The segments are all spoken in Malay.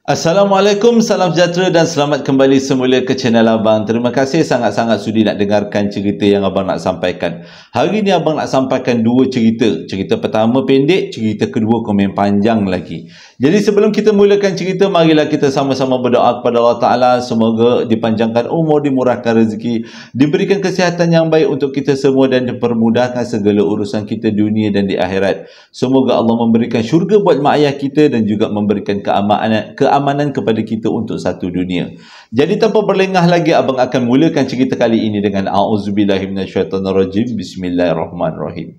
Assalamualaikum, salam sejahtera dan selamat kembali semula ke channel Abang. Terima kasih sangat-sangat sudi nak dengarkan cerita yang Abang nak sampaikan. Hari ini Abang nak sampaikan dua cerita. Cerita pertama pendek, cerita kedua komen panjang lagi. Jadi sebelum kita mulakan cerita, marilah kita sama-sama berdoa kepada Allah Ta'ala. Semoga dipanjangkan umur, dimurahkan rezeki, diberikan kesihatan yang baik untuk kita semua dan dipermudahkan segala urusan kita dunia dan di akhirat. Semoga Allah memberikan syurga buat mak ayah kita dan juga memberikan keamanan kepada kita untuk satu dunia. Jadi tanpa berlengah lagi, Abang akan mulakan cerita kali ini dengan A'udzubillahi minasyaitonirrajim. Bismillahirrahmanirrahim.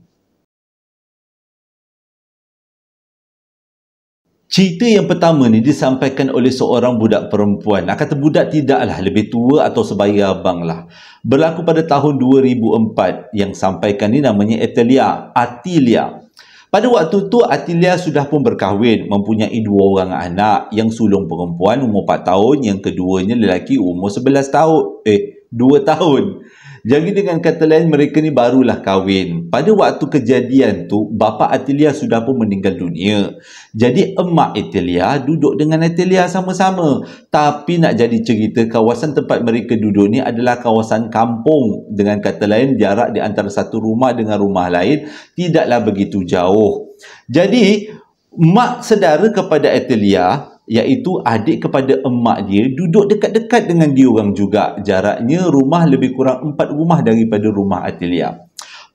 Cerita yang pertama ni disampaikan oleh seorang budak perempuan. Nak kata budak tidaklah, lebih tua atau sebaya abang lah. Berlaku pada tahun 2004. Yang sampaikan ni namanya Atilia. Pada waktu tu Atilia sudah pun berkahwin, mempunyai 2 orang anak. Yang sulung perempuan umur 4 tahun, yang keduanya lelaki umur 11 tahun. 2 tahun. Jadi dengan kata lain, mereka ni barulah kahwin. Pada waktu kejadian tu, bapa Atilia sudah pun meninggal dunia. Jadi emak Atilia duduk dengan Atilia sama-sama. Tapi nak jadi cerita, kawasan tempat mereka duduk ni adalah kawasan kampung. Dengan kata lain, jarak di antara satu rumah dengan rumah lain tidaklah begitu jauh. Jadi mak saudara kepada Atilia, iaitu adik kepada emak dia, duduk dekat-dekat dengan dia orang juga. Jaraknya rumah lebih kurang 4 rumah daripada rumah Atilia.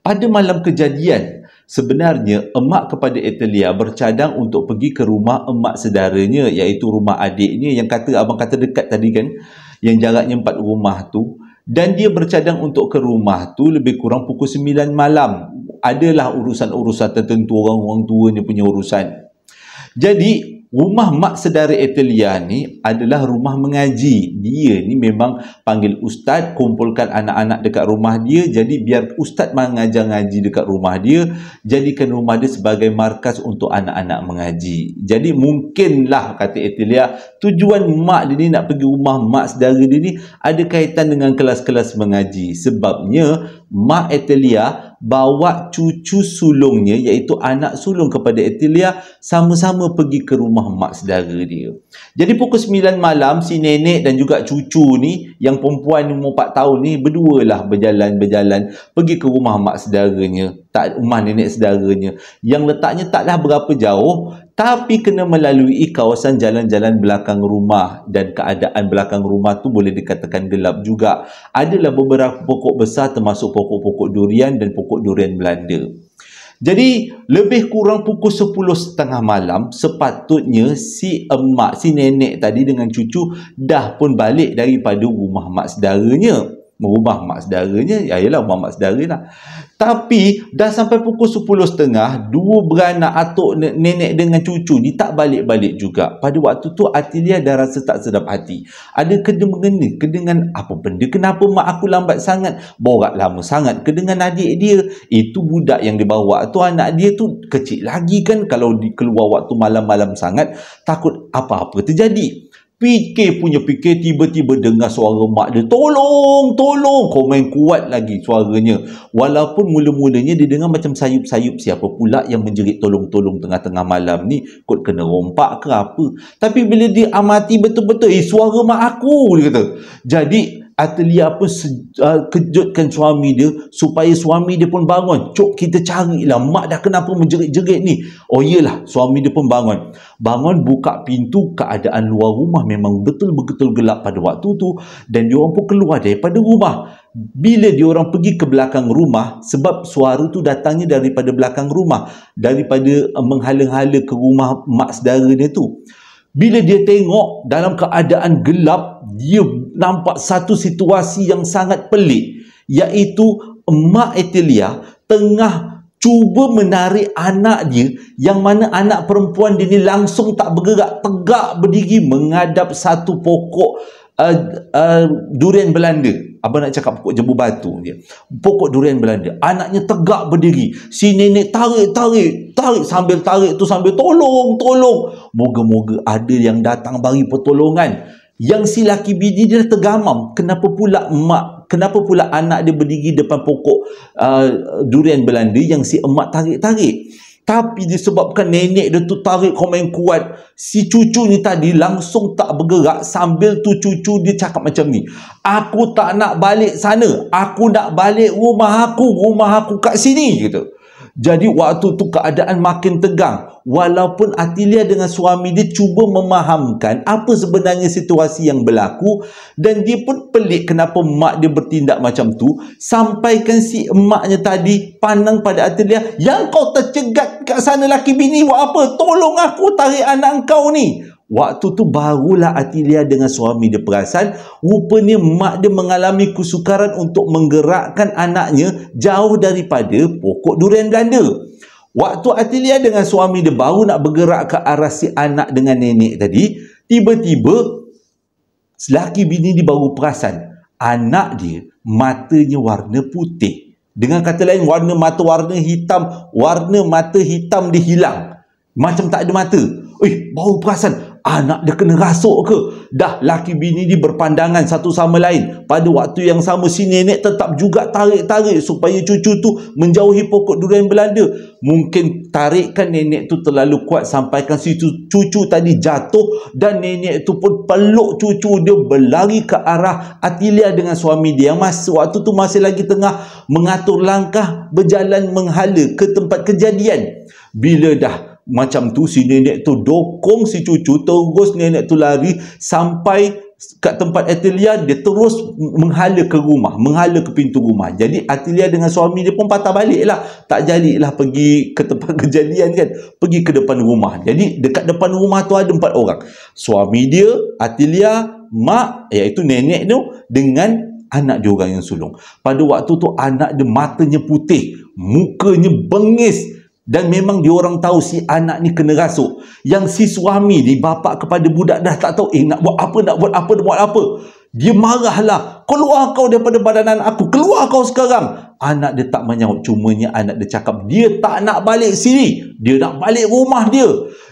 Pada malam kejadian, sebenarnya emak kepada Atilia bercadang untuk pergi ke rumah emak saudaranya, iaitu rumah adiknya yang abang kata dekat tadi kan, yang jaraknya 4 rumah tu. Dan dia bercadang untuk ke rumah tu lebih kurang pukul 9 malam. Adalah urusan-urusan tertentu, orang-orang tua ni punya urusan. Jadi rumah mak saudara Atilia ni adalah rumah mengaji. Dia ni memang panggil ustaz, kumpulkan anak-anak dekat rumah dia. Jadi biar ustaz mengajar ngaji dekat rumah dia, jadikan rumah dia sebagai markas untuk anak-anak mengaji. Jadi mungkinlah, kata Atilia, tujuan mak dia ni nak pergi rumah mak saudara dia ni ada kaitan dengan kelas-kelas mengaji. Sebabnya mak Atilia bawa cucu sulungnya, iaitu anak sulung kepada Atilia, sama-sama pergi ke rumah mak saudara dia. Jadi pukul 9 malam, si nenek dan juga cucu ni, yang perempuan umur 4 tahun ni, berdualah berjalan-berjalan pergi ke rumah mak saudaranya, rumah nenek saudaranya, yang letaknya taklah berapa jauh, tapi kena melalui kawasan jalan-jalan belakang rumah. Dan keadaan belakang rumah tu boleh dikatakan gelap juga. Adalah beberapa pokok besar, termasuk pokok-pokok durian dan pokok durian Belanda. Jadi lebih kurang pukul 10.30 malam, sepatutnya si nenek tadi dengan cucu dah pun balik daripada rumah mak saudaranya. Rumah mak saudaranya, ialah rumah mak saudara lah. Tapi dah sampai pukul 10.30, dua beranak atuk nenek dengan cucu ni tak balik-balik juga. Pada waktu tu Atilia dah rasa tak sedap hati. Ada kena-mengena, kedengan apa benda, kenapa mak aku lambat sangat, borak lama sangat. Kedengan adik dia, itu budak yang dibawa tu, anak dia tu kecil lagi kan. Kalau keluar waktu malam-malam sangat, takut apa-apa terjadi. Fikir, tiba-tiba dengar suara mak dia, tolong, tolong. Komen kuat lagi suaranya. Walaupun mula-mulanya dia dengar macam sayup-sayup, siapa pula yang menjerit tolong-tolong tengah-tengah malam ni, kot kena rompak ke apa. Tapi bila dia amati betul-betul, suara mak aku, dia kata. Jadi Atilia pun kejutkan suami dia, supaya suami dia pun bangun. Cuk, kita carilah mak dah kenapa menjerit-jerit ni. Oh iyalah, suami dia pun bangun. Bangun buka pintu, keadaan luar rumah memang betul-betul gelap pada waktu tu. Dan diorang pun keluar daripada rumah. Bila diorang pergi ke belakang rumah, sebab suara tu datangnya daripada belakang rumah, daripada menghala-hala ke rumah mak saudara dia tu. Bila dia tengok dalam keadaan gelap, dia nampak satu situasi yang sangat pelik, iaitu emak Atilia tengah cuba menarik anak dia, yang mana anak perempuan dia ni langsung tak bergerak, tegak berdiri menghadap satu pokok durian Belanda. Abang nak cakap pokok jambu batu dia. Pokok durian Belanda. Anaknya tegak berdiri. Si nenek tarik sambil tarik tu sambil tolong. Moga-moga ada yang datang bagi pertolongan. Yang si laki bini dia tergamam. Kenapa pula anak dia berdiri depan pokok durian Belanda yang si emak tarik-tarik? Tapi disebabkan nenek dia tu tarik komen kuat, si cucu ni tadi langsung tak bergerak sambil tu cucu dia cakap macam ni. Aku tak nak balik sana. Aku nak balik rumah aku. Rumah aku kat sini, gitu. Jadi waktu tu keadaan makin tegang. Walaupun Atilia dengan suami dia cuba memahamkan apa sebenarnya situasi yang berlaku, dan dia pun pelik kenapa mak dia bertindak macam tu. Sampaikan si emaknya tadi pandang pada Atilia, yang kau tercegat kat sana laki bini buat apa? Tolong aku tarik anak kau ni. Waktu tu barulah Atilia dengan suami dia perasan, rupanya mak dia mengalami kesukaran untuk menggerakkan anaknya jauh daripada pokok durian Belanda. Waktu Atilia dengan suami dia baru nak bergerak ke arah si anak dengan nenek tadi, tiba-tiba laki bini dia baru perasan anak dia matanya warna putih. Dengan kata lain, warna mata hitam dia hilang. Macam tak ada mata. Baru perasan anak dia kena rasuk ke? Dah laki bini dia berpandangan satu sama lain. Pada waktu yang sama, si nenek tetap juga tarik-tarik supaya cucu tu menjauhi pokok durian Belanda. Mungkin tarikan nenek tu terlalu kuat sampaikan si cucu tadi jatuh, dan nenek tu pun peluk cucu dia berlari ke arah Atilia dengan suami dia yang waktu tu masih lagi tengah mengatur langkah berjalan menghala ke tempat kejadian. Bila dah macam tu, si nenek tu dokong si cucu, terus nenek tu lari sampai kat tempat Atilia. Dia terus menghala ke rumah, menghala ke pintu rumah. Jadi Atilia dengan suami dia pun patah balik lah. Tak jadilah pergi ke tempat kejadian kan, pergi ke depan rumah. Jadi dekat depan rumah tu ada 4 orang. Suami dia, Atilia, mak, iaitu nenek tu, dengan anak dia orang yang sulung. Pada waktu tu anak dia matanya putih, mukanya bengis, dan memang diorang tahu si anak ni kena rasuk. Yang si suami ni, bapa kepada budak, dah tak tahu nak buat apa. Dia marahlah, keluar kau daripada badanan aku, keluar kau sekarang. Anak dia tak menyaut, cumanya anak dia cakap dia tak nak balik sini, dia nak balik rumah dia.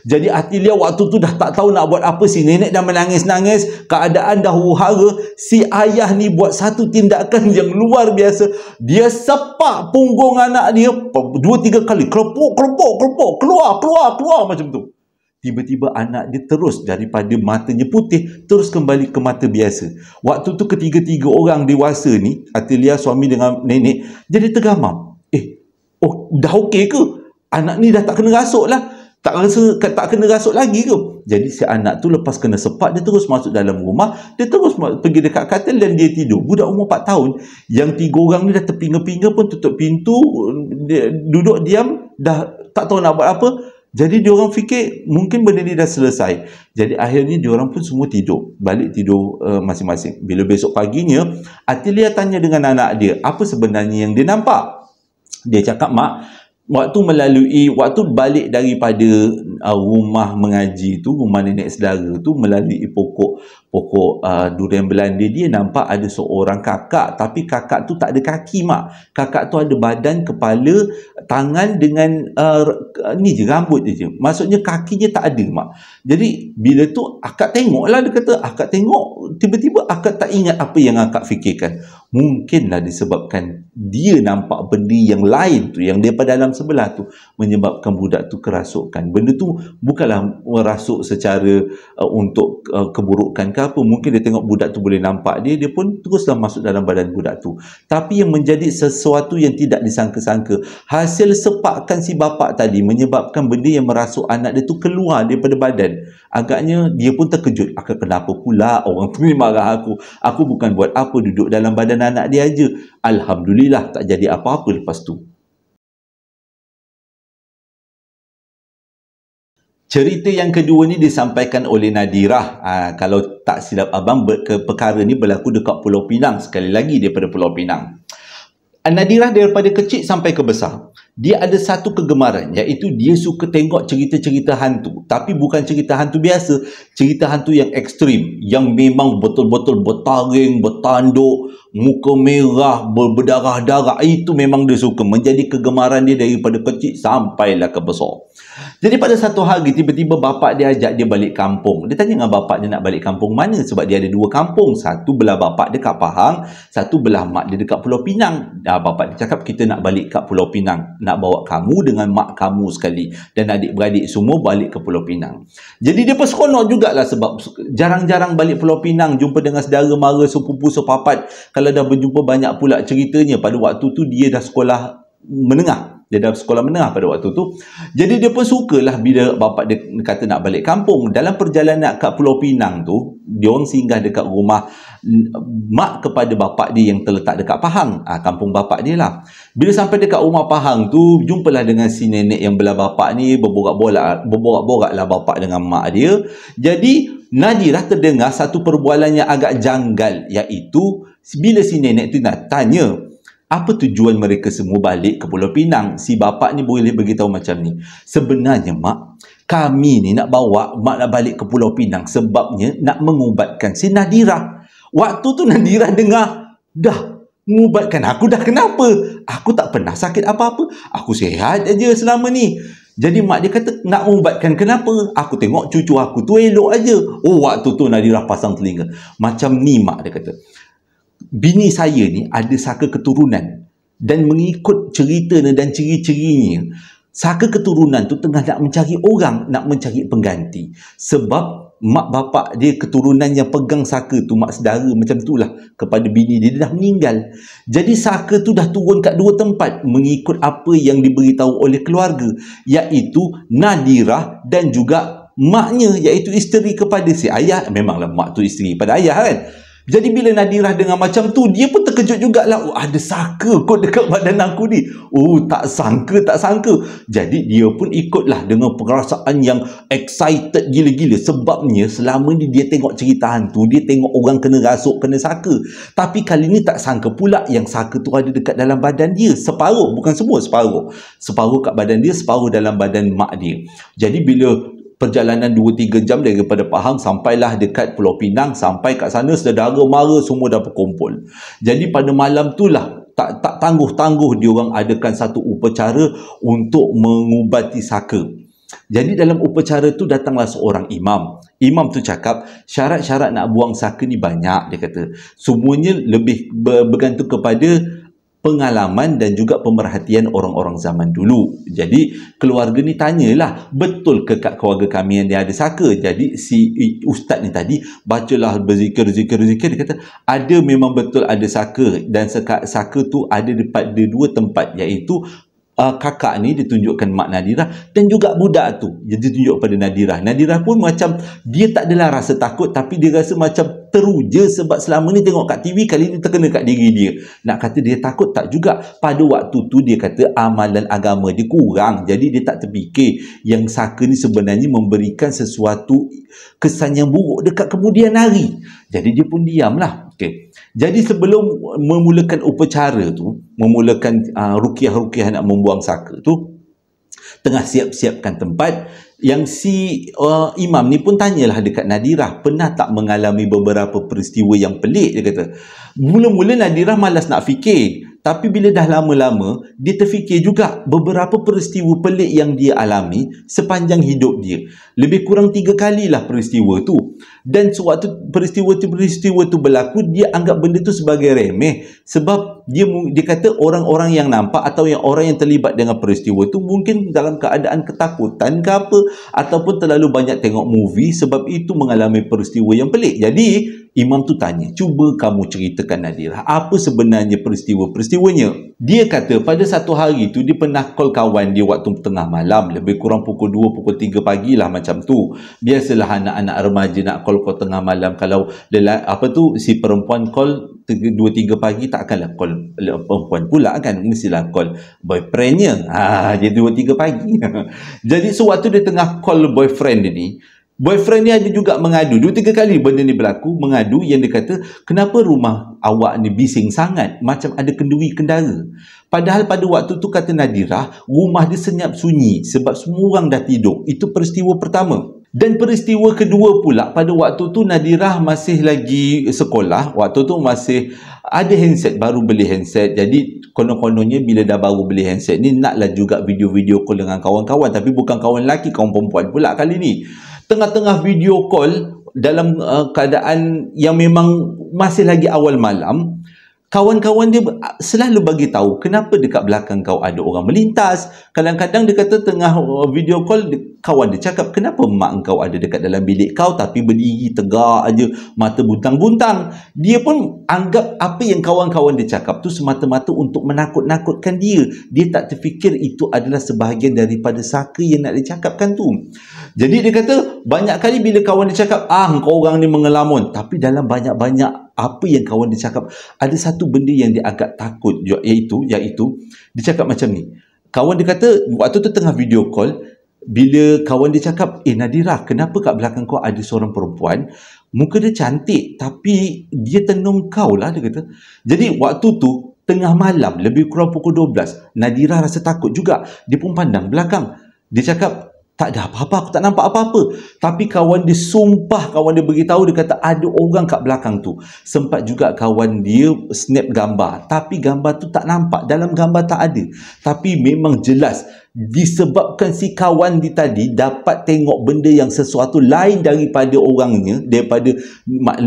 Jadi Atilia waktu tu dah tak tahu nak buat apa. Si nenek dah menangis-nangis, keadaan dah huru-hara. Si ayah ni buat satu tindakan yang luar biasa. Dia sepak punggung anak dia 2-3 kali, kelepuk, keluar macam tu. Tiba-tiba anak dia terus daripada matanya putih terus kembali ke mata biasa. Waktu tu ketiga-tiga orang dewasa ni, Atilia, suami dengan nenek, jadi tergamam. Dah okey ke? Anak ni dah tak kena rasuk lah. Tak kena rasuk lagi ke? Jadi si anak tu lepas kena sepak, dia terus masuk dalam rumah. Dia terus pergi dekat katil dan dia tidur. Budak umur 4 tahun. Yang 3 orang ni dah terpinga-pinga pun tutup pintu, dia duduk diam, dah tak tahu nak buat apa. Jadi diorang fikir mungkin benda ni dah selesai. Jadi akhirnya diorang pun semua tidur. Balik tidur masing-masing. Bila besok paginya, Atilia tanya dengan anak dia, apa sebenarnya yang dia nampak? Dia cakap, mak, waktu balik daripada rumah mengaji tu, rumah nenek saudara tu, melalui pokok durian Belanda, dia nampak ada seorang kakak, tapi kakak tu tak ada kaki, mak. Kakak tu ada badan, kepala, tangan dengan ni je, rambut je. Maksudnya kakinya tak ada, mak. Jadi bila tu akak tengoklah, dia kata, akak tengok, tiba-tiba akak tak ingat apa yang akak fikirkan. Mungkinlah disebabkan dia nampak benda yang lain tu, yang daripada dalam sebelah tu, menyebabkan budak tu kerasukan. Benda tu bukanlah merasuk secara untuk keburukan ke apa. Mungkin dia tengok budak tu boleh nampak dia pun teruslah masuk dalam badan budak tu. Tapi yang menjadi sesuatu yang tidak disangka-sangka, hasil sepakan si bapa tadi menyebabkan benda yang merasuk anak dia tu keluar daripada badan. Agaknya dia pun terkejut. Kenapa pula orang tu ni marah aku? Aku bukan buat apa, duduk dalam badan anak dia aja. Alhamdulillah tak jadi apa-apa lepas tu. Cerita yang kedua ni disampaikan oleh Nadirah. Kalau tak silap abang, perkara ni berlaku dekat Pulau Pinang. Sekali lagi daripada Pulau Pinang. Nadirah daripada kecil sampai ke besar, dia ada satu kegemaran, iaitu dia suka tengok cerita-cerita hantu. Tapi bukan cerita hantu biasa, cerita hantu yang ekstrim, yang memang betul-betul bertaring, bertanduk, muka merah, berdarah-darah. Itu memang dia suka, menjadi kegemaran dia daripada kecil sampailah ke besar. Jadi pada satu hari, tiba-tiba bapak dia ajak dia balik kampung. Dia tanya dengan bapak dia nak balik kampung mana, sebab dia ada 2 kampung. Satu belah bapak dia kat Pahang, satu belah mak dia dekat Pulau Pinang. Bapak dia cakap, kita nak balik kat Pulau Pinang, nak bawa kamu dengan mak kamu sekali dan adik-beradik semua balik ke Pulau Pinang. Jadi dia pun seronok jugalah sebab jarang-jarang balik Pulau Pinang, jumpa dengan saudara mara, sepupu, sepapat. Kalau dah berjumpa banyak pula ceritanya. Pada waktu tu dia dah sekolah menengah. Dia dah sekolah menengah pada waktu tu. Jadi dia pun sukalah bila bapak dia kata nak balik kampung. Dalam perjalanan kat Pulau Pinang tu, dia orang singgah dekat rumah mak kepada bapak dia yang terletak dekat Pahang. Kampung bapak dia lah. Bila sampai dekat rumah Pahang tu, jumpalah dengan si nenek yang belah bapak ni, berborak-borak lah bapak dengan mak dia. Jadi Nadirah terdengar satu perbualan yang agak janggal, iaitu bila si nenek tu nak tanya, apa tujuan mereka semua balik ke Pulau Pinang? Si bapak ni boleh beritahu macam ni. Sebenarnya mak, kami ni nak bawa mak nak balik ke Pulau Pinang sebabnya nak mengubatkan si Nadirah. Waktu tu Nadirah dengar, dah mengubatkan aku dah kenapa? Aku tak pernah sakit apa-apa. Aku sihat aja selama ni. Jadi mak dia kata, nak mengubatkan kenapa? Aku tengok cucu aku tu elok aja. Oh, waktu tu Nadirah pasang telinga. Macam ni mak dia kata, bini saya ni ada saka keturunan dan mengikut ceritanya dan ciri-cirinya, saka keturunan tu tengah nak mencari orang, nak mencari pengganti. Sebab mak bapak dia keturunan yang pegang saka tu, mak saudara macam tu lah kepada bini dia, dah meninggal. Jadi saka tu dah turun kat dua tempat mengikut apa yang diberitahu oleh keluarga, iaitu Nadirah dan juga maknya, iaitu isteri kepada si ayah. Memanglah mak tu isteri pada ayah kan. Jadi bila Nadirah dengar macam tu, dia pun terkejut jugalah. Oh, ada saka kot dekat badan aku ni. Oh, tak sangka. Jadi dia pun ikutlah dengan perasaan yang excited gila-gila. Sebabnya selama ni dia tengok cerita hantu, dia tengok orang kena rasuk, kena saka. Tapi kali ni tak sangka pula yang saka tu ada dekat dalam badan dia. Separuh, bukan semua, separuh. Separuh kat badan dia, separuh dalam badan mak dia. Jadi bila perjalanan 2-3 jam daripada Pahang sampailah dekat Pulau Pinang, sampai kat sana saudara mara semua dah berkumpul. Jadi pada malam tu lah, tak tangguh-tangguh dia orang adakan satu upacara untuk mengubati saka. Jadi dalam upacara tu datanglah seorang imam. Imam tu cakap, syarat-syarat nak buang saka ni banyak, dia kata. Semuanya lebih bergantung kepada pengalaman dan juga pemerhatian orang-orang zaman dulu. Jadi keluarga ni tanyalah, betul ke kat keluarga kami yang dia ada saka? Jadi si ustaz ni tadi bacalah berzikir. Dia kata ada, memang betul ada saka, dan saka tu ada pada dua tempat, iaitu kakak ni ditunjukkan mak Nadirah dan juga budak tu dia ditunjuk pada Nadirah. Nadirah pun macam dia tak adalah rasa takut, tapi dia rasa macam teruja sebab selama ni tengok kat TV, kali ni terkena kat diri dia. Nak kata dia takut, tak juga. Pada waktu tu dia kata amalan agama dia kurang, jadi dia tak terfikir yang saka ni sebenarnya memberikan sesuatu kesan yang buruk dekat kemudian hari. Jadi dia pun diamlah. Okey. Jadi sebelum memulakan upacara tu, memulakan rukiah-rukiah nak membuang saka tu, tengah siap-siapkan tempat, yang si imam ni pun tanyalah dekat Nadirah, pernah tak mengalami beberapa peristiwa yang pelik, dia kata. Mula-mula Nadirah malas nak fikir, tapi bila dah lama-lama, dia terfikir juga beberapa peristiwa pelik yang dia alami sepanjang hidup dia. Lebih kurang 3 kalilah peristiwa tu. Dan sewaktu peristiwa tu berlaku, dia anggap benda tu sebagai remeh. Sebab dia kata orang-orang yang nampak atau orang yang terlibat dengan peristiwa tu mungkin dalam keadaan ketakutan ke apa, ataupun terlalu banyak tengok movie, sebab itu mengalami peristiwa yang pelik. Jadi imam tu tanya, cuba kamu ceritakan Nadirah, apa sebenarnya peristiwanya? Dia kata pada satu hari tu dia pernah call kawan dia waktu tengah malam, lebih kurang pukul 2, pukul 3 pagi lah macam tu. Biasalah anak-anak remaja nak call tengah malam. Kalau si perempuan call 2-3 pagi, tak akanlah call perempuan pula kan, mestilah call boyfriendnya. Jadi 2-3 pagi. Jadi sewaktu dia tengah call boyfriend dia ni, boyfriend ni ada juga mengadu. 2-3 kali benda ni berlaku, mengadu yang dia kata, kenapa rumah awak ni bising sangat, macam ada kenduri kendara. Padahal pada waktu tu, kata Nadirah, rumah dia senyap sunyi sebab semua orang dah tidur. Itu peristiwa pertama. Dan peristiwa kedua pula, pada waktu tu Nadirah masih lagi sekolah. Waktu tu masih ada handset, baru beli handset. Jadi konon-kononnya bila dah baru beli handset ni, naklah juga video-video call dengan kawan-kawan. Tapi bukan kawan lelaki, kawan perempuan pula kali ni. Tengah-tengah video call dalam keadaan yang memang masih lagi awal malam, kawan-kawan dia selalu bagi tahu kenapa dekat belakang kau ada orang melintas. Kadang-kadang dia kata tengah video call, kawan dia cakap, kenapa mak kau ada dekat dalam bilik kau tapi berdiri tegak aja, mata buntang-buntang. Dia pun anggap apa yang kawan-kawan dia cakap tu semata-mata untuk menakut-nakutkan dia. Dia tak terfikir itu adalah sebahagian daripada saka yang nak dicakapkan tu. Jadi dia kata banyak kali bila kawan dia cakap, kau orang ni mengelamun, tapi dalam banyak-banyak apa yang kawan dia cakap, ada satu benda yang dia agak takut, iaitu dia cakap macam ni. Kawan dia kata waktu tu tengah video call, bila kawan dia cakap, Nadira, kenapa kat belakang kau ada seorang perempuan, muka dia cantik tapi dia tenung kau lah, dia kata. Jadi waktu tu tengah malam, lebih kurang pukul 12, Nadira rasa takut juga. Dia pun pandang belakang. Dia cakap, tak ada apa-apa, aku tak nampak apa-apa. Tapi kawan dia sumpah, kawan dia beritahu, dia kata ada orang kat belakang tu. Sempat juga kawan dia snap gambar, tapi gambar tu tak nampak, dalam gambar tak ada. Tapi memang jelas disebabkan si kawan dia tadi dapat tengok benda yang sesuatu lain daripada orangnya, daripada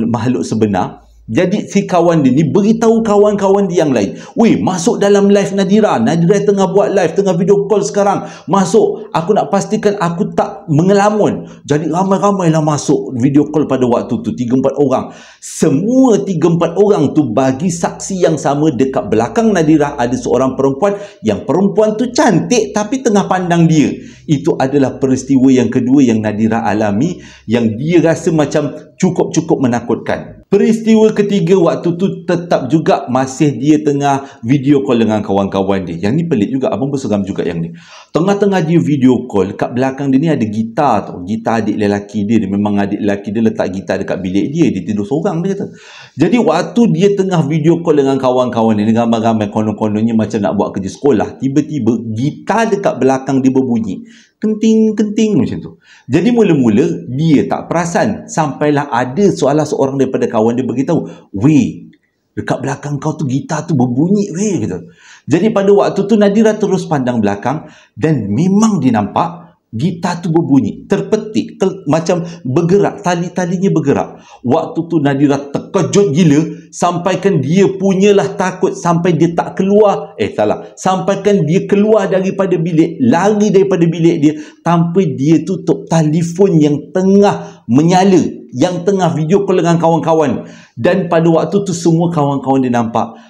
makhluk sebenar. Jadi si kawan dia ni beritahu kawan-kawan dia yang lain, weh, masuk dalam live Nadira tengah buat live, tengah video call sekarang, masuk, aku nak pastikan aku tak mengelamun. Jadi ramai-ramailah masuk video call pada waktu tu, 3-4 orang. Semua 3-4 orang tu bagi saksi yang sama, dekat belakang Nadira ada seorang perempuan, yang perempuan tu cantik tapi tengah pandang dia. Itu adalah peristiwa yang kedua yang Nadira alami, yang dia rasa macam cukup-cukup menakutkan. Peristiwa ketiga waktu tu tetap juga masih dia tengah video call dengan kawan-kawan dia. Yang ni pelik juga, abang berseram juga yang ni. Tengah-tengah dia video call, kat belakang dia ni ada gitar tau. Gitar adik lelaki dia. Dia memang adik lelaki dia letak gitar dekat bilik dia. Dia tidur seorang, dia kata. Jadi waktu dia tengah video call dengan kawan-kawan dia, ramai-ramai konon-kononnya macam nak buat kerja sekolah, tiba-tiba gitar dekat belakang dia berbunyi. Kenting-kenting macam tu. Jadi mula-mula dia tak perasan, sampailah ada salah seorang daripada kawan dia beritahu, weh, dekat belakang kau tu gitar tu berbunyi, weh, gitu. Jadi pada waktu tu Nadira terus pandang belakang dan memang dia nampak gitar tu berbunyi, terpetik, macam bergerak, tali-talinya bergerak. Waktu tu Nadira terkejut gila, sampaikan dia punyalah takut sampai dia tak keluar, sampaikan dia keluar daripada bilik, lari daripada bilik dia, tanpa dia tutup telefon yang tengah menyala, yang tengah video call dengan kawan-kawan. Dan pada waktu tu semua kawan-kawan dia nampak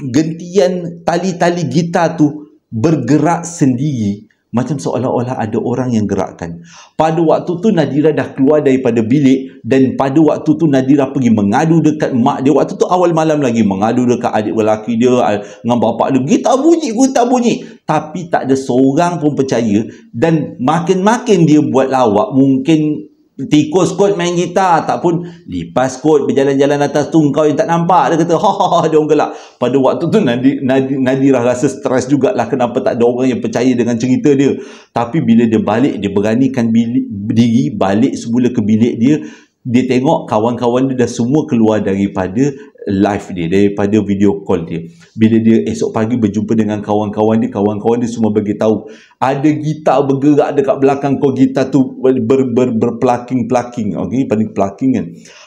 gentian tali-tali gitar tu bergerak sendiri, macam seolah-olah ada orang yang gerakkan. Pada waktu tu Nadira dah keluar daripada bilik, dan pada waktu tu Nadira pergi mengadu dekat mak dia. Waktu tu awal malam lagi, mengadu dekat adik lelaki dia dengan bapak dia, gitar bunyi. Tapi tak ada seorang pun percaya. Dan makin-makin dia buat lawak, mungkin tikus kot main gitar, tak pun lipas kot berjalan-jalan atas tu, kau yang tak nampak, dia kata, dia orang gelak. Pada waktu tu Nadira rasa stres jugalah, kenapa tak ada orang yang percaya dengan cerita dia. Tapi bila dia balik, dia beranikan diri balik semula ke bilik dia. Dia tengok kawan-kawan dia dah semua keluar daripada live dia, daripada video call dia. Bila dia esok pagi berjumpa dengan kawan-kawan dia semua beritahu, ada gitar bergerak dekat belakang kau, gitar tu berpelaking-pelaking, okey, paling pelaking kan,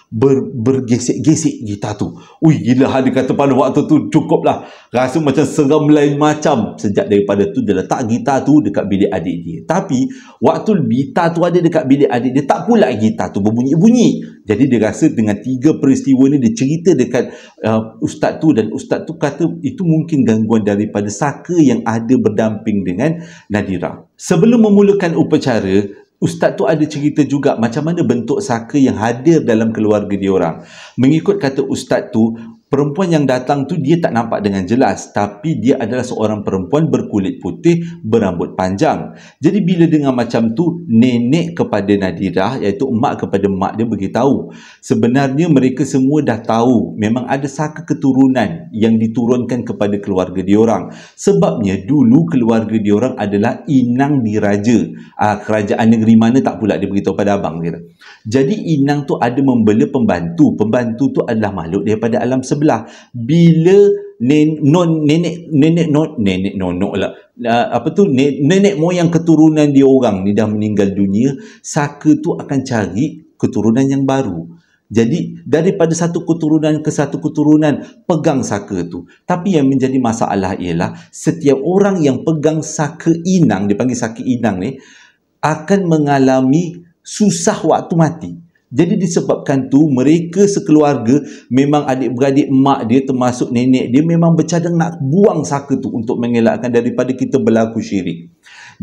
bergesek-gesek gitar tu. Ui, gila, dia kata pada waktu tu cukuplah, rasa macam seram lain macam. Sejak daripada tu dia letak gitar tu dekat bilik adik dia. Tapi waktu gitar tu ada dekat bilik adik dia, tak pula gitar tu berbunyi-bunyi. Jadi dia rasa dengan 3 peristiwa ni, dia cerita dekat ustaz tu, dan ustaz tu kata itu mungkin gangguan daripada saka yang ada berdamping dengan Nadira. Sebelum memulakan upacara, ustaz tu ada cerita juga macam mana bentuk saka yang hadir dalam keluarga dia orang. Mengikut kata ustaz tu, perempuan yang datang tu dia tak nampak dengan jelas, tapi dia adalah seorang perempuan berkulit putih, berambut panjang. Jadi bila dengar macam tu, nenek kepada Nadira, iaitu emak kepada mak dia, beritahu sebenarnya mereka semua dah tahu memang ada saka keturunan yang diturunkan kepada keluarga dia orang. Sebabnya dulu keluarga dia orang adalah inang diraja. Kerajaan negeri mana tak pula, dia beritahu pada abang kita. Jadi inang tu ada membela pembantu. Pembantu tu adalah makhluk daripada alam sebelah. Bila nenek moyang keturunan dia orang ni dah meninggal dunia, saka tu akan cari keturunan yang baru. Jadi daripada satu keturunan ke satu keturunan pegang saka tu. Tapi yang menjadi masalah ialah setiap orang yang pegang saka inang, dipanggil saka inang ni, akan mengalami susah waktu mati. Jadi disebabkan tu mereka sekeluarga, memang adik-beradik mak dia termasuk nenek dia memang bercadang nak buang saka tu untuk mengelakkan daripada kita berlaku syirik.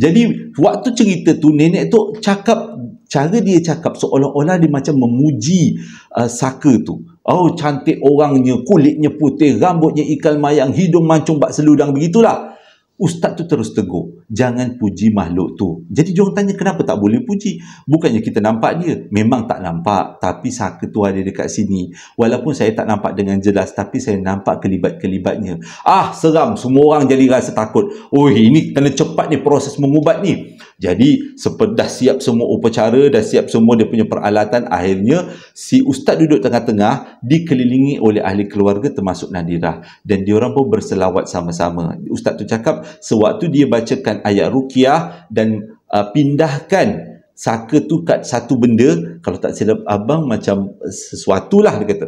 Jadi waktu cerita tu nenek tu cakap, cara dia cakap seolah-olah dia macam memuji saka tu. Oh, cantik orangnya, kulitnya putih, rambutnya ikal mayang, hidung mancung bak seludang, begitulah. Ustaz tu terus tegur, jangan puji makhluk tu. Jadi diorang tanya kenapa tak boleh puji? Bukannya kita nampak dia? Memang tak nampak, tapi saka tu ada dekat sini. Walaupun saya tak nampak dengan jelas, tapi saya nampak kelibat-kelibatnya. Ah, seram, semua orang jadi rasa takut. Oh, ini kena cepat ni proses mengubat ni. Jadi dah siap semua upacara, dah siap semua dia punya peralatan. Akhirnya si ustaz duduk tengah-tengah, dikelilingi oleh ahli keluarga termasuk Nadirah, dan diorang pun berselawat sama-sama. Ustaz tu cakap sewaktu dia bacakan ayat ruqyah dan pindahkan saka tu kat satu benda, kalau tak silap abang macam sesuatulah dia kata,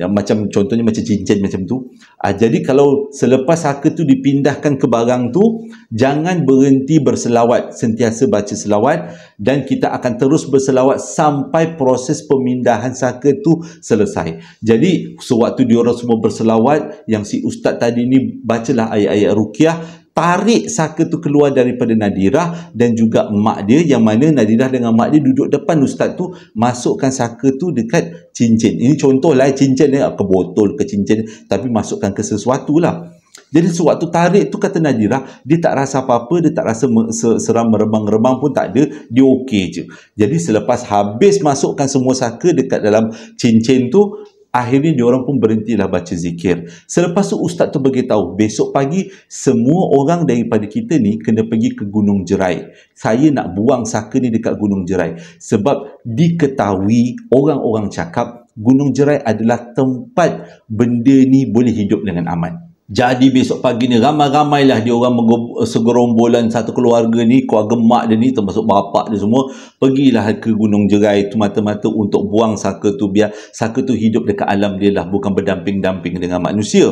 macam contohnya macam cincin macam tu. Jadi kalau selepas saka tu dipindahkan ke barang tu, jangan berhenti berselawat, sentiasa baca selawat, dan kita akan terus berselawat sampai proses pemindahan saka tu selesai. Jadi sewaktu diorang semua berselawat, yang si ustaz tadi ni bacalah ayat-ayat ruqyah, tarik saka tu keluar daripada Nadirah dan juga mak dia, yang mana Nadirah dengan mak dia duduk depan ustaz tu, masukkan saka tu dekat cincin. Ini contohlah cincin ni, ke botol ke cincin, tapi masukkan ke sesuatu lah. Jadi sewaktu tarik tu, kata Nadirah, dia tak rasa apa-apa, dia tak rasa seram meremang-remang pun tak ada, dia okey je. Jadi selepas habis masukkan semua saka dekat dalam cincin tu, akhirnya diorang pun berhentilah baca zikir. Selepas tu ustaz tu beritahu, besok pagi semua orang daripada kita ni kena pergi ke Gunung Jerai. Saya nak buang saka ni dekat Gunung Jerai. Sebab diketahui, orang-orang cakap Gunung Jerai adalah tempat benda ni boleh hidup dengan aman. Jadi besok pagi ni ramai-ramailah dia orang segerombolan satu keluarga ni, keluarga mak dia ni termasuk bapak dia semua, pergilah ke Gunung Jerai tu mata-mata untuk buang saka tu, biar saka tu hidup dekat alam dia lah, bukan berdamping-damping dengan manusia.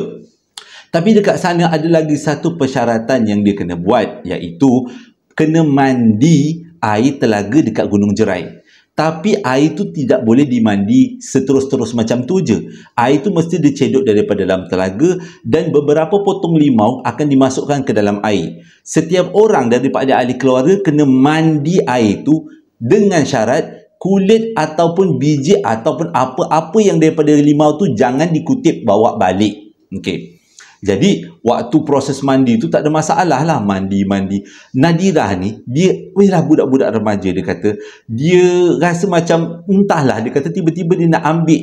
Tapi dekat sana ada lagi satu persyaratan yang dia kena buat, iaitu kena mandi air telaga dekat Gunung Jerai. Tapi air tu tidak boleh dimandi seterus-terus macam tu je. Air tu mesti dicedok daripada dalam telaga, dan beberapa potong limau akan dimasukkan ke dalam air. Setiap orang daripada ahli keluarga kena mandi air tu dengan syarat kulit ataupun biji ataupun apa-apa yang daripada limau tu jangan dikutip bawa balik. Okey. Jadi waktu proses mandi tu tak ada masalah lah, mandi. Nadirah ni, dia lah budak-budak remaja, dia kata dia rasa macam entahlah, dia kata tiba-tiba dia nak ambil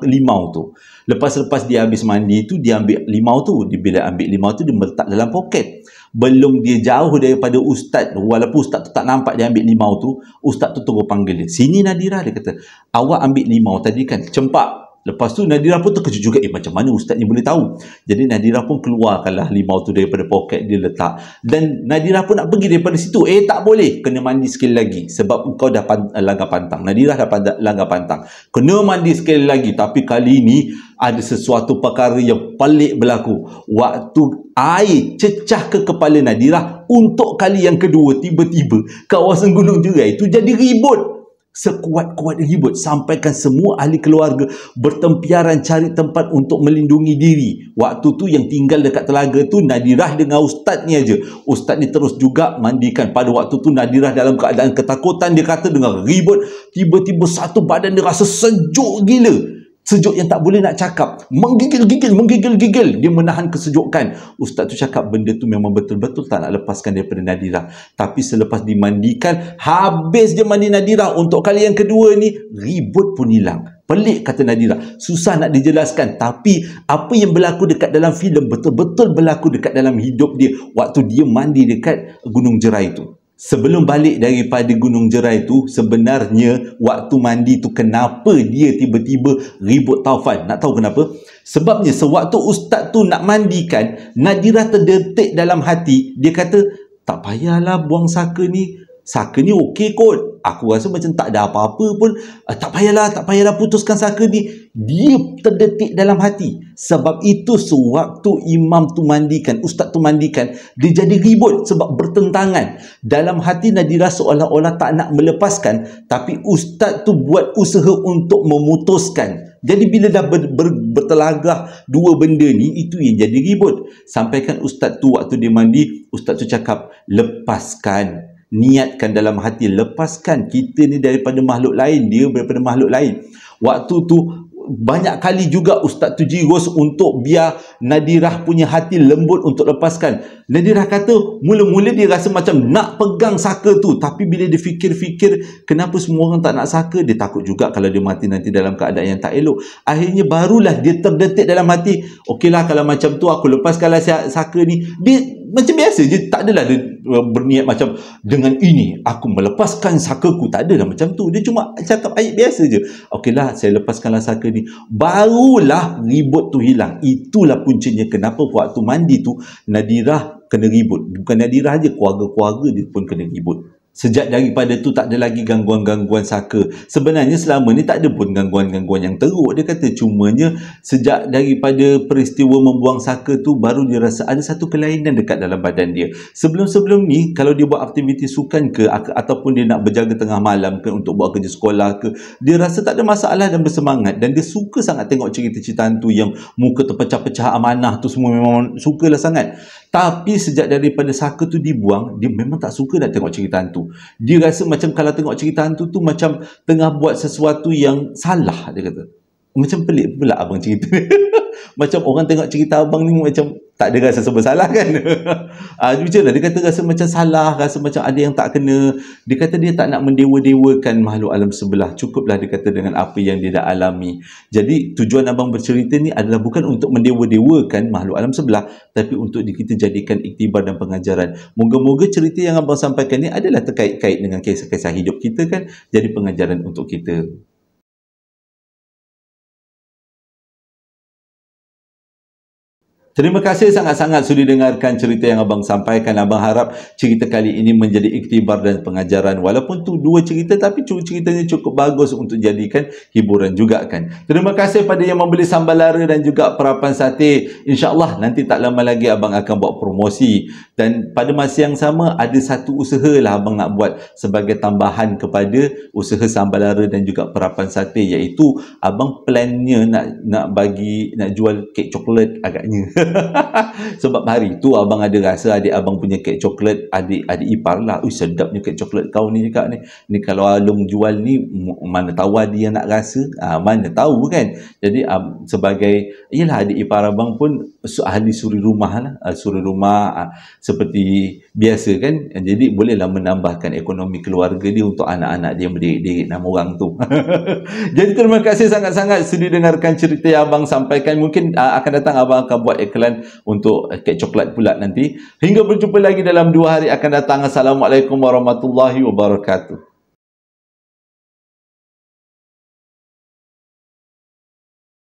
limau tu. Lepas dia habis mandi tu, dia ambil limau tu. Bila ambil limau tu, dia meletak dalam poket. Belum dia jauh daripada ustaz, walaupun ustaz tu tak nampak dia ambil limau tu, ustaz tu terus panggil dia, "Sini Nadirah," dia kata, "awak ambil limau tadi kan, cempak." Lepas tu Nadirah pun terkejut juga, macam mana ustaz ni boleh tahu? Jadi Nadirah pun keluarkanlah limau tu daripada poket dia letak. Dan Nadirah pun nak pergi daripada situ. Tak boleh, kena mandi sekali lagi. Sebab kau dah langgar pantang. Nadirah dah langgar pantang. Kena mandi sekali lagi. Tapi kali ini ada sesuatu perkara yang pelik berlaku. Waktu air cecah ke kepala Nadirah, untuk kali yang kedua, tiba-tiba kawasan Gunung Jerai itu jadi ribut. Sekuat-kuat ribut, sampaikan semua ahli keluarga bertempiaran cari tempat untuk melindungi diri. Waktu tu yang tinggal dekat telaga tu Nadirah dengan ustaz ni aja. Ustaz ni terus juga mandikan. Pada waktu tu Nadirah dalam keadaan ketakutan, dia kata dengan ribut, tiba-tiba satu badan dia rasa sejuk gila. Sejuk yang tak boleh nak cakap. Menggigil-gigil. Dia menahan kesejukan. Ustaz tu cakap benda tu memang betul-betul tak nak lepaskan daripada Nadirah. Tapi selepas dimandikan, habis je mandi Nadirah, untuk kali yang kedua ni, ribut pun hilang. Pelik, kata Nadirah. Susah nak dijelaskan. Tapi apa yang berlaku dekat dalam filem betul-betul berlaku dekat dalam hidup dia waktu dia mandi dekat Gunung Jerai tu. Sebelum balik daripada Gunung Jerai tu, sebenarnya waktu mandi tu kenapa dia tiba-tiba ribut taufan? Nak tahu kenapa? Sebabnya sewaktu ustaz tu nak mandikan, Nadirah terdetik dalam hati, dia kata, tak payahlah buang saka ni, Saka ni okey kot. Aku rasa macam tak ada apa-apa pun. Tak payahlah putuskan saka ni. Dia terdetik dalam hati. Sebab itu sewaktu imam tu mandikan, ustaz tu mandikan, dia jadi ribut sebab bertentangan. Dalam hati Nadira seolah-olah tak nak melepaskan, tapi ustaz tu buat usaha untuk memutuskan. Jadi bila dah bertelagah dua benda ni, itu yang jadi ribut. Sampaikan ustaz tu waktu dia mandi, ustaz tu cakap, lepaskan. Niatkan dalam hati, lepaskan. Kita ni daripada makhluk lain, dia daripada makhluk lain. Waktu tu banyak kali juga ustaz tu jirus untuk biar Nadirah punya hati lembut untuk lepaskan. Nadirah kata mula-mula dia rasa macam nak pegang saka tu, tapi bila dia fikir-fikir kenapa semua orang tak nak saka, dia takut juga kalau dia mati nanti dalam keadaan yang tak elok. Akhirnya barulah dia terdetik dalam hati, okeylah kalau macam tu aku lepaskanlah saka ni. Dia macam biasa je, tak adalah dia berniat macam dengan ini aku melepaskan sakaku, tak adalah macam tu. Dia cuma cakap ayat biasa je, okeylah saya lepaskanlah saka ni. Barulah ribut tu hilang. Itulah puncanya kenapa waktu mandi tu Nadirah kena ribut. Bukan Nadirah je, keluarga-keluarga dia pun kena ribut. Sejak daripada tu tak ada lagi gangguan-gangguan saka. Sebenarnya selama ni tak ada pun gangguan-gangguan yang teruk. Dia kata cumanya sejak daripada peristiwa membuang saka tu baru dia rasa ada satu kelainan dekat dalam badan dia. Sebelum-sebelum ni kalau dia buat aktiviti sukan ke ataupun dia nak berjaga tengah malam ke untuk buat kerja sekolah ke, dia rasa tak ada masalah dan bersemangat, dan dia suka sangat tengok cerita-cerita hantu yang muka terpecah-pecah amanah tu, semua memang sukalah sangat. Tapi sejak daripada saka tu dibuang, dia memang tak suka nak tengok cerita hantu. Dia rasa macam kalau tengok cerita hantu tu macam tengah buat sesuatu yang salah, dia kata. Macam pelik pula abang cerita. Macam orang tengok cerita abang ni macam tak ada rasa bersalah kan. Macam lah, dia kata rasa macam salah, rasa macam ada yang tak kena. Dia kata dia tak nak mendewa-dewakan makhluk alam sebelah. Cukuplah dia kata dengan apa yang dia dah alami. Jadi tujuan abang bercerita ni adalah bukan untuk mendewa-dewakan makhluk alam sebelah, tapi untuk kita jadikan iktibar dan pengajaran. Moga-moga cerita yang abang sampaikan ni adalah terkait-kait dengan kisah-kisah hidup kita kan, jadi pengajaran untuk kita. Terima kasih sangat-sangat sudi dengarkan cerita yang abang sampaikan. Abang harap cerita kali ini menjadi iktibar dan pengajaran. Walaupun tu dua cerita, tapi ceritanya cukup bagus untuk jadikan hiburan juga kan. Terima kasih pada yang membeli sambal lara dan juga perapan sate. InsyaAllah nanti tak lama lagi abang akan buat promosi. Dan pada masa yang sama ada satu usaha lah abang nak buat sebagai tambahan kepada usaha sambal lara dan juga perapan sate, iaitu abang plannya nak jual kek coklat agaknya. Sebab hari tu abang ada rasa adik abang punya kek coklat, adik ipar lah, sedapnya kek coklat kau ni cakap ni kalau Alung jual ni mana tahu dia nak rasa, mana tahu kan. Jadi sebagai ialah adik ipar abang pun ahli suri rumah lah, seperti biasa kan, jadi bolehlah menambahkan ekonomi keluarga dia untuk anak-anak dia mendidik 6 orang tu. Jadi terima kasih sangat-sangat sudi dengarkan cerita yang abang sampaikan. Mungkin akan datang abang akan buat iklan untuk kek coklat pula nanti. Hingga berjumpa lagi dalam 2 hari akan datang. Assalamualaikum warahmatullahi wabarakatuh.